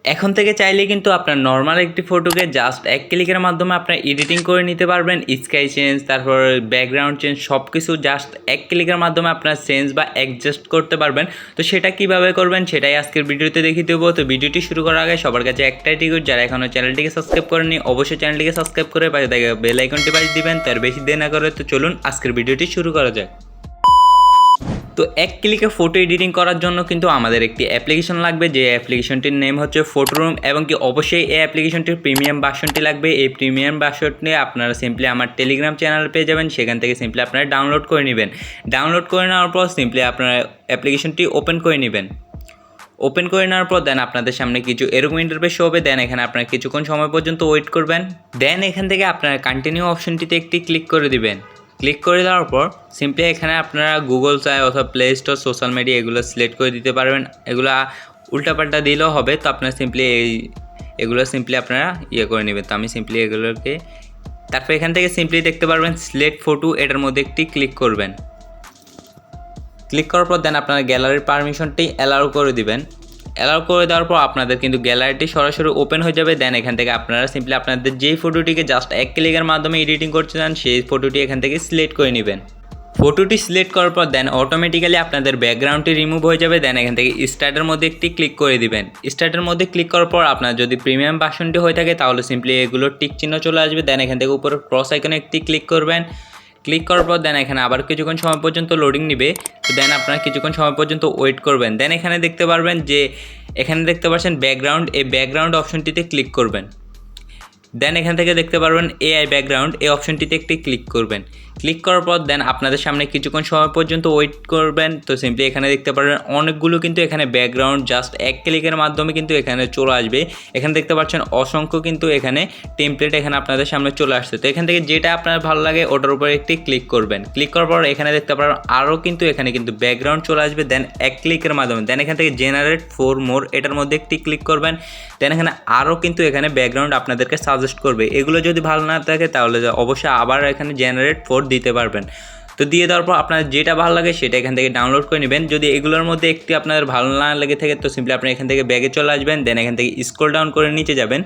এখন থেকে চাইলে কিন্তু আপনার নর্মাল একটি ফটোকে জাস্ট এক ক্লিকের মাধ্যমে আপনার এডিটিং করে নিতে পারবেন। স্কাই চেঞ্জ, তারপর ব্যাকগ্রাউন্ড চেঞ্জ সব কিছু জাস্ট এক ক্লিকের মাধ্যমে আপনার চেঞ্জ বা অ্যাডজাস্ট করতে পারবেন। তো সেটা কিভাবে করবেন সেটাই আজকের ভিডিওতে দেখিয়ে দেবো। তো ভিডিওটি শুরু করার আগে সবার কাছে একটাই টিকিট, যারা এখনও চ্যানেলটিকে সাবস্ক্রাইব করেনি অবশ্যই চ্যানেলটিকে সাবস্ক্রাইব করে পাশে থাকা বেল আইকনটি বাজিয়ে দিবেন। তার বেশি দেরি না করে তো চলুন আজকের ভিডিওটি শুরু করা যাক। তো এক ক্লিকে ফটো এডিটিং করার জন্য কিন্তু আমাদের একটি অ্যাপ্লিকেশন লাগবে, যে অ্যাপ্লিকেশনটির নেম হচ্ছে ফটোরুম, এবং কি অবশ্যই এই অ্যাপ্লিকেশনটির প্রিমিয়াম ভার্সনটি লাগবে। এই প্রিমিয়াম ভার্সনটি আপনারা সিম্পলি আমার টেলিগ্রাম চ্যানেল পেয়ে যাবেন, সেখান থেকে সিম্পলি আপনারা ডাউনলোড করে নেবেন। ডাউনলোড করে নেওয়ার পর সিম্পলি আপনারা অ্যাপ্লিকেশনটি ওপেন করে নেবেন। ওপেন করে নেওয়ার পর দেন আপনাদের সামনে কিছু এরকম ইন্টারফেস হবে। দেন এখানে আপনারা কিছুক্ষণ সময় পর্যন্ত ওয়েট করবেন। দেন এখান থেকে আপনারা কন্টিনিউ অপশনটিতে একটি ক্লিক করে দিবেন। ক্লিক করে দেওয়ার পর সিম্পলি এখানে আপনারা গুগল চাই অথবা প্লে স্টোর, সোশ্যাল মিডিয়া এগুলো সিলেক্ট করে দিতে পারবেন। এগুলো উল্টাপাল্টা দিলেও হবে। তো আপনারা সিম্পলি এগুলো সিম্পলি আপনারা করে নেবেন। তো আমি সিম্পলি এগুলোকে তারপর এখান থেকে সিম্পলি দেখতে পারবেন সিলেক্ট ফটো, এটার মধ্যে একটি ক্লিক করবেন। ক্লিক করার পর দেন আপনারা গ্যালারির পারমিশনটি অ্যালাউ করে দিবেন। অ্যালাউ করে দেওয়ার পর আপনাদের কিন্তু গ্যালারিটি সরাসরি ওপেন হয়ে যাবে। দেন এখান থেকে আপনারা সিম্পলি আপনাদের যেই ফটোটিকে জাস্ট এক ক্লিকের মাধ্যমে এডিটিং করতে চান সেই ফটোটি এখান থেকে সিলেক্ট করে নেবেন। ফটোটি সিলেক্ট করার পর দেন অটোমেটিক্যালি আপনাদের ব্যাকগ্রাউন্ডটি রিমুভ হয়ে যাবে। দেন এখান থেকে স্টার্টের মধ্যে একটি ক্লিক করে দিবেন। স্টার্টের মধ্যে ক্লিক করার পর আপনার যদি প্রিমিয়াম ভার্সনটি হয়ে থাকে তাহলে সিম্পলি এগুলোর টিক চিহ্ন চলে আসবে। দেন এখান থেকে উপরে ক্রস আইকনে একটি ক্লিক করবেন। ক্লিক করার পর দেন এখানে আবার কিছুক্ষণ সময় পর্যন্ত লোডিং নেবে। তো দেন আপনারা কিছুক্ষণ সময় পর্যন্ত ওয়েট করবেন। দেন এখানে দেখতে পারবেন যে এখানে দেখতে পাচ্ছেন ব্যাকগ্রাউন্ড, এই ব্যাকগ্রাউন্ড অপশনটিতে ক্লিক করবেন। দেন এখান থেকে দেখতে পারবেন এআই ব্যাকগ্রাউন্ড, এই অপশনটিতে একটি ক্লিক করবেন। ক্লিক করার পর দেন আপনাদের সামনে কিছুক্ষণ সময় পর্যন্ত ওয়েট করবেন। তো সিম্পলি এখানে দেখতে পারবেন অনেকগুলো কিন্তু এখানে ব্যাকগ্রাউন্ড জাস্ট এক ক্লিকের মাধ্যমে কিন্তু এখানে চলে আসবে। এখানে দেখতে পাচ্ছেন অসংখ্য কিন্তু এখানে টেমপ্লেট এখানে আপনাদের সামনে চলে আসছে। তো এখান থেকে যেটা আপনার ভালো লাগে ওটার উপরে একটি ক্লিক করবেন। ক্লিক করার পর এখানে দেখতে পারবেন আরও কিন্তু এখানে কিন্তু ব্যাকগ্রাউন্ড চলে আসবে। দেন এক ক্লিকের মাধ্যমে দেন এখান থেকে জেনারেট ফর মোর, এটার মধ্যে একটি ক্লিক করবেন। দেন এখানে আরও কিন্তু এখানে ব্যাকগ্রাউন্ড আপনাদেরকে সাজেস্ট করবে। এগুলো যদি ভালো না থাকে তাহলে অবশ্যই আবার এখানে জেনারেট ফর দিতে পারবেন। তো দিয়ে দেওয়ার পর আপনার যেটা ভালো লাগে সেটা এখান থেকে ডাউনলোড করে নেবেন। যদি এগুলোর মধ্যে একটি আপনাদের ভালো না লেগে থাকে তো সিম্পলি আপনি এখান থেকে ব্যাগে চলে আসবেন। দেন এখান থেকে স্ক্রল ডাউন করে নিচে যাবেন।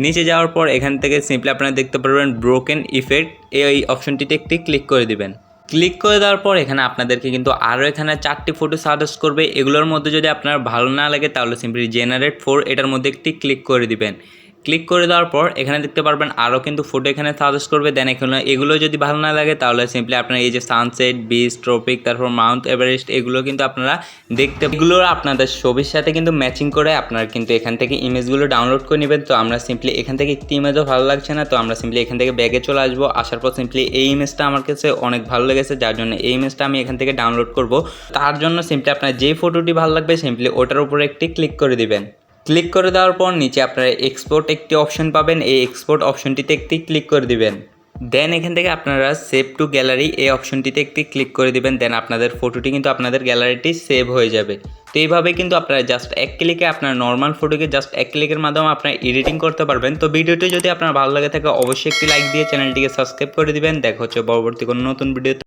নিচে যাওয়ার পর এখান থেকে সিম্পলি আপনারা দেখতে পারবেন ব্রোকেন ইফেক্ট, এই অপশনটিতে একটি ক্লিক করে দিবেন। ক্লিক করে দেওয়ার পর এখানে আপনাদেরকে কিন্তু আরও এখানে 4টি ফটো সাজেস্ট করবে। এগুলোর মধ্যে যদি আপনার ভালো না লাগে তাহলে সিম্পলি জেনারেট ফর, এটার মধ্যে একটি ক্লিক করে দিবেন। ক্লিক করে দেওয়ার পর এখানে দেখতে পারবেন আরও কিন্তু ফটো এখানে সাজেস্ট করবে। দেন এখানে এগুলো যদি ভালো না লাগে তাহলে সিম্পলি আপনারা এই যে সানসেট, বিচ, ট্রপিক, তারপর মাউন্ট এভারেস্ট এগুলো কিন্তু আপনারা এগুলো আপনাদের ছবির সাথে কিন্তু ম্যাচিং করে আপনারা কিন্তু এখান থেকে ইমেজগুলো ডাউনলোড করে নেবেন। তো আমরা সিম্পলি এখান থেকে একটি ইমেজও ভালো লাগছে না, তো আমরা সিম্পলি এখান থেকে ব্যাগে চলে আসবো। আসার পর সিম্পলি এই ইমেজটা আমার কাছে অনেক ভালো লেগেছে, যার জন্য এই ইমেজটা আমি এখান থেকে ডাউনলোড করব। তার জন্য সিম্পলি আপনার যেই ফটোটি ভালো লাগবে সিম্পলি ওটার উপরে একটি ক্লিক করে দিবেন। ক্লিক করে দেওয়ার পর নিচে আপনারা এক্সপোর্ট একটি অপশন পাবেন, এই এক্সপোর্ট অপশনটিতে একটি ক্লিক করে দিবেন। দেন এখান থেকে আপনারা সেভ টু গ্যালারি এই অপশনটিতে একটি ক্লিক করে দিবেন। দেন আপনাদের ফটোটি কিন্তু আপনাদের গ্যালারিটি সেভ হয়ে যাবে। তো এইভাবে কিন্তু আপনারা জাস্ট এক ক্লিকে আপনার নর্মাল ফটোকে জাস্ট এক ক্লিকের মাধ্যমে আপনারা এডিটিং করতে পারবেন। তো ভিডিওটি যদি আপনার ভালো লাগে থাকে অবশ্যই একটি লাইক দিয়ে চ্যানেলটিকে সাবস্ক্রাইব করে দিবেন। দেখা হচ্ছে পরবর্তী কোনো নতুন ভিডিওতে।